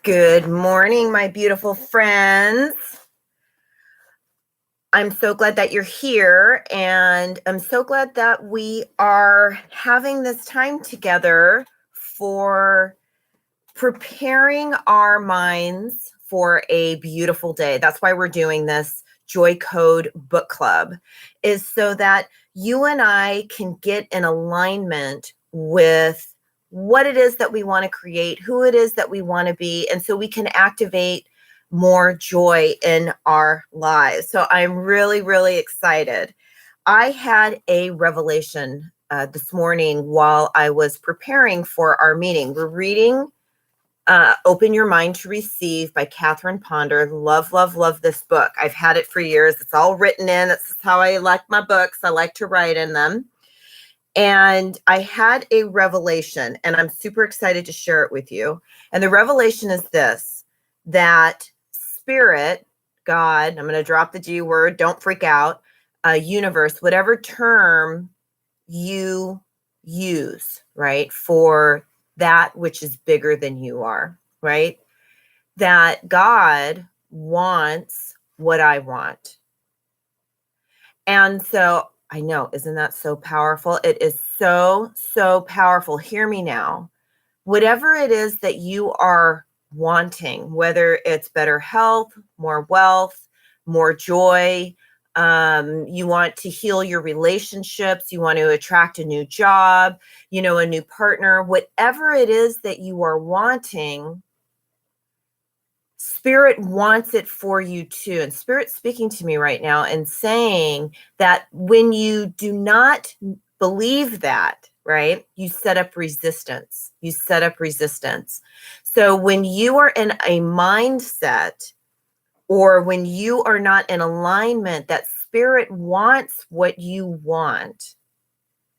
Good morning, my beautiful friends. I'm so glad that you're here, and I'm so glad that we are having this time together for preparing our minds for a beautiful day. That's why we're doing this JoyCode book club, is so that you and I can get in alignment with what it is that we want to create, who it is that we want to be, and so we can activate more joy in our lives. So I'm really, really excited. I had a revelation this morning while I was preparing for our meeting. We're reading Open Your Mind to Receive by Catherine Ponder. Love, love, love this book. I've had it for years. It's all written in. That's how I like my books. I like to write in them. And I had a revelation, and I'm super excited to share it with you. And the revelation is this, that spirit, God, I'm going to drop the G word, don't freak out, universe, whatever term you use, right, for that which is bigger than you are, right? That God wants what I want. And so I know, isn't that so powerful? It is so, so powerful. Hear me now. Whatever it is that you are wanting, whether it's better health, more wealth, more joy, you want to heal your relationships, you want to attract a new job, a new partner, whatever it is that you are wanting, Spirit wants it for you too. And Spirit's speaking to me right now and saying that when you do not believe that, right, you set up resistance. You set up resistance. So when you are in a mindset, or when you are not in alignment that Spirit wants what you want,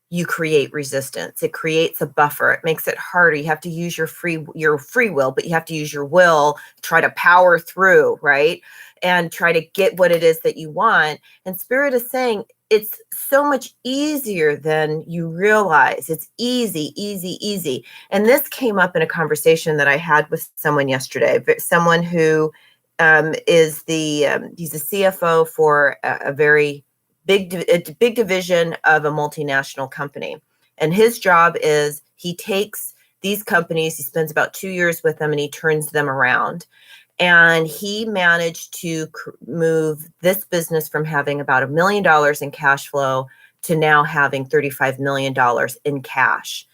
you create resistance. It creates a buffer. It makes it harder. You have to use your free will, but you have to use your will, try to power through, right? And try to get what it is that you want. And Spirit is saying it's so much easier than you realize. It's easy, easy, easy. And this came up in a conversation that I had with someone yesterday, someone who he's a CFO for a very big division of a multinational company. And his job is he takes these companies, he spends about 2 years with them, and he turns them around. And he managed to move this business from having about $1 million in cash flow to now having $35 million in cash.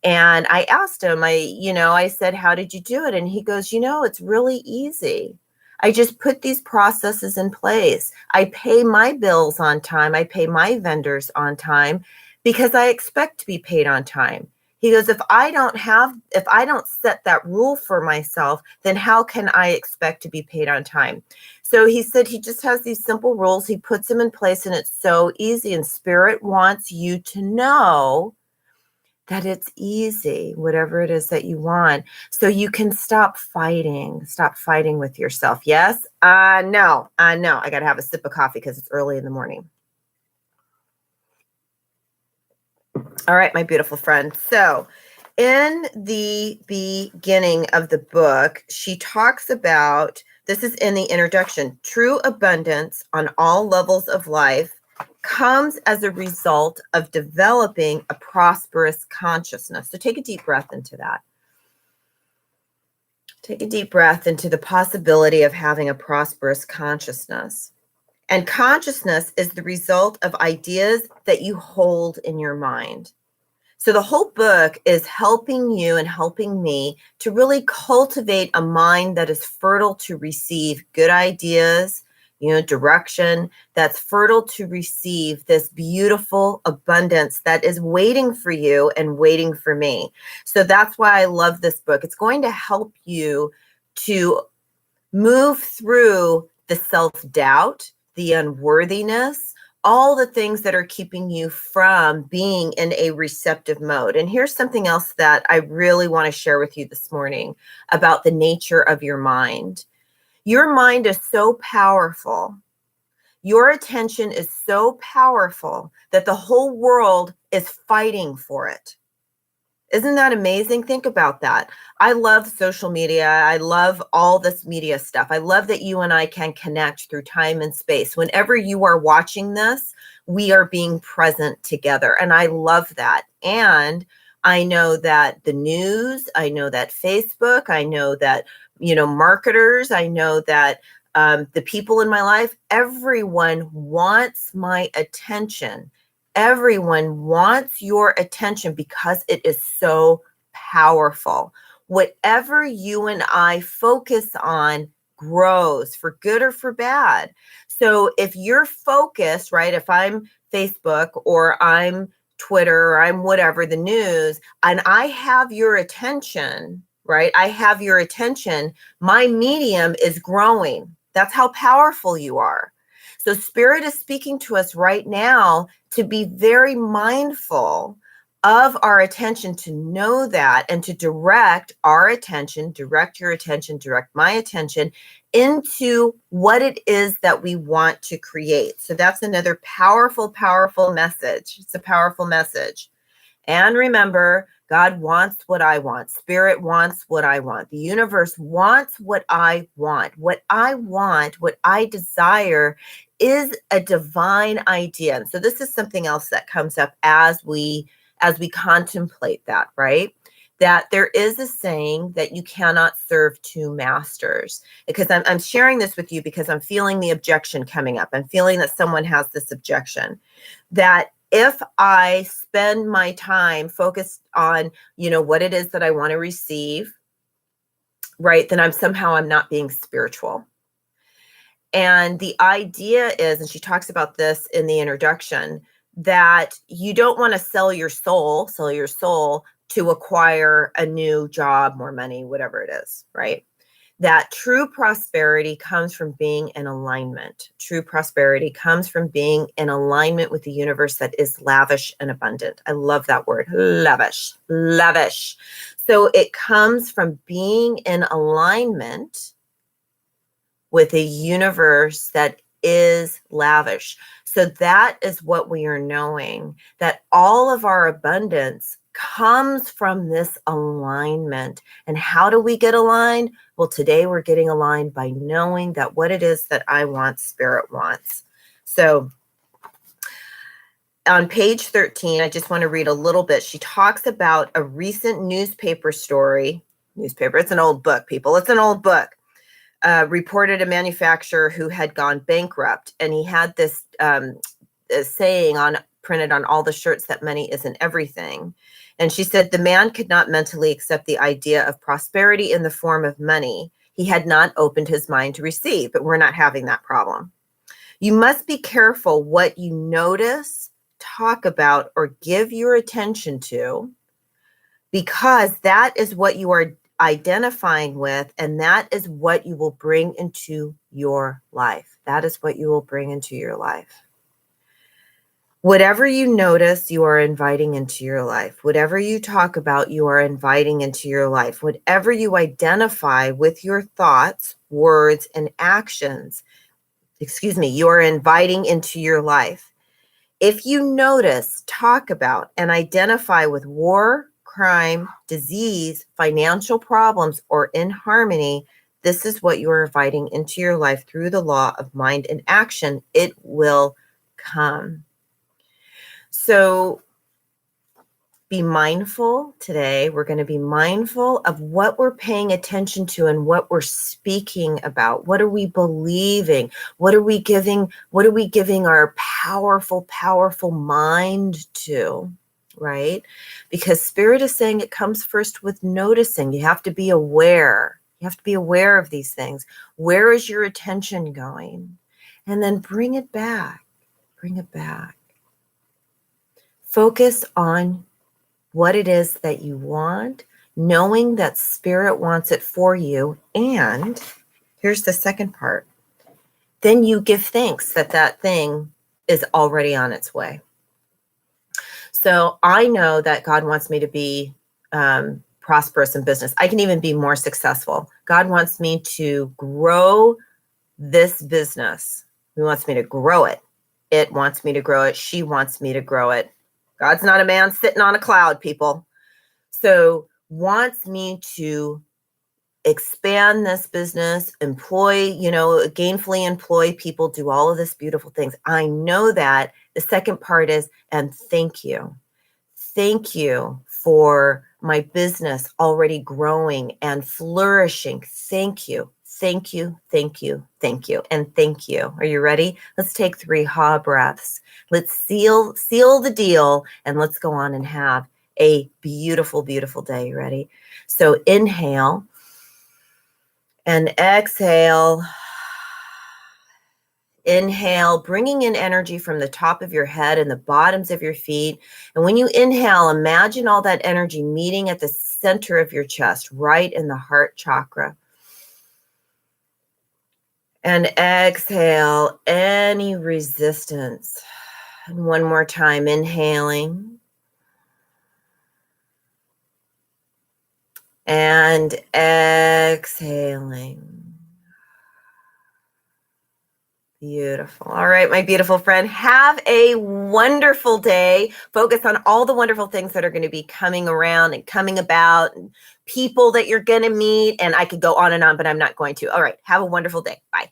And I asked him, I said, how did you do it? And he goes, it's really easy. I just put these processes in place. I pay my bills on time. I pay my vendors on time because I expect to be paid on time. He goes, if I don't set that rule for myself, then how can I expect to be paid on time? So he said he just has these simple rules. He puts them in place and it's so easy. And Spirit wants you to know that it's easy, whatever it is that you want, so you can stop fighting with yourself. Yes, I know. I got to have a sip of coffee because it's early in the morning. All right, my beautiful friend. So in the beginning of the book, she talks about, this is in the introduction, true abundance on all levels of life comes as a result of developing a prosperous consciousness. So take a deep breath into that. Take a deep breath into the possibility of having a prosperous consciousness. And consciousness is the result of ideas that you hold in your mind. So the whole book is helping you and helping me to really cultivate a mind that is fertile to receive good ideas, direction, that's fertile to receive this beautiful abundance that is waiting for you and waiting for me. So that's why I love this book. It's going to help you to move through the self-doubt, the unworthiness, all the things that are keeping you from being in a receptive mode. And here's something else that I really want to share with you this morning about the nature of your mind. Your mind is so powerful. Your attention is so powerful that the whole world is fighting for it. Isn't that amazing? Think about that. I love social media. I love all this media stuff. I love that you and I can connect through time and space. Whenever you are watching this, we are being present together. And I love that. And I know that the news, I know that Facebook, I know that, marketers, I know that the people in my life, everyone wants my attention. Everyone wants your attention because it is so powerful. Whatever you and I focus on grows for good or for bad. So if you're focused, right, if I'm Facebook or I'm Twitter or I'm whatever, the news, and I have your attention, right, I have your attention, my medium is growing. That's how powerful you are. So Spirit is speaking to us right now to be very mindful of our attention, to know that, and to direct our attention, direct your attention, direct my attention into what it is that we want to create. So that's another powerful, powerful message. It's a powerful message. And remember, God wants what I want. Spirit wants what I want. The universe wants what I want. What I want, what I desire is a divine idea. And so this is something else that comes up as we contemplate that, right? That there is a saying that you cannot serve two masters. Because I'm sharing this with you because I'm feeling the objection coming up. I'm feeling that someone has this objection that if I spend my time focused on, what it is that I want to receive, right, then I'm not being spiritual. And the idea is, and she talks about this in the introduction, that you don't want to sell your soul to acquire a new job, more money, whatever it is, right? That true prosperity comes from being in alignment. True prosperity comes from being in alignment with the universe that is lavish and abundant. I love that word, lavish, lavish. So it comes from being in alignment with a universe that is lavish. So that is what we are knowing, that all of our abundance comes from this alignment. And how do we get aligned? Well, today we're getting aligned by knowing that what it is that I want, Spirit wants. So on page 13, I just want to read a little bit. She talks about a recent newspaper story. It's an old book, people. It's an old book. Reported a manufacturer who had gone bankrupt, and he had this saying printed on all the shirts that money isn't everything. And she said the man could not mentally accept the idea of prosperity in the form of money. He had not opened his mind to receive, but we're not having that problem. You must be careful what you notice, talk about, or give your attention to, because that is what you are identifying with, and that is what you will bring into your life. That is what you will bring into your life. Whatever you notice, you are inviting into your life. Whatever you talk about, you are inviting into your life. Whatever you identify with your thoughts, words, and actions, you are inviting into your life. If you notice, talk about, and identify with war, crime, disease, financial problems, or inharmony, this is what you are inviting into your life through the law of mind and action. It will come. So be mindful today. We're going to be mindful of what we're paying attention to and what we're speaking about. What are we believing? What are we giving our powerful, powerful mind to? Right? Because Spirit is saying it comes first with noticing. You have to be aware. You have to be aware of these things. Where is your attention going? And then bring it back. Bring it back. Focus on what it is that you want, knowing that Spirit wants it for you. And here's the second part. Then you give thanks that thing is already on its way. So I know that God wants me to be prosperous in business. I can even be more successful. God wants me to grow this business. He wants me to grow it. It wants me to grow it. She wants me to grow it. God's not a man sitting on a cloud, people. So wants me to expand this business, employ, gainfully employ people, do all of this beautiful things. I know that. The second part is, and thank you. Thank you for my business already growing and flourishing. Thank you. Thank you. Thank you. Thank you. And thank you. Are you ready? Let's take 3 ha breaths. Let's seal the deal, and let's go on and have a beautiful, beautiful day. You ready? So inhale and exhale. Inhale, bringing in energy from the top of your head and the bottoms of your feet. And when you inhale, imagine all that energy meeting at the center of your chest, right in the heart chakra. And exhale any resistance. And one more time, inhaling. And exhaling. Beautiful. All right, my beautiful friend, have a wonderful day. Focus on all the wonderful things that are going to be coming around and coming about, and people that you're going to meet. And I could go on and on, but I'm not going to. All right, have a wonderful day. Bye.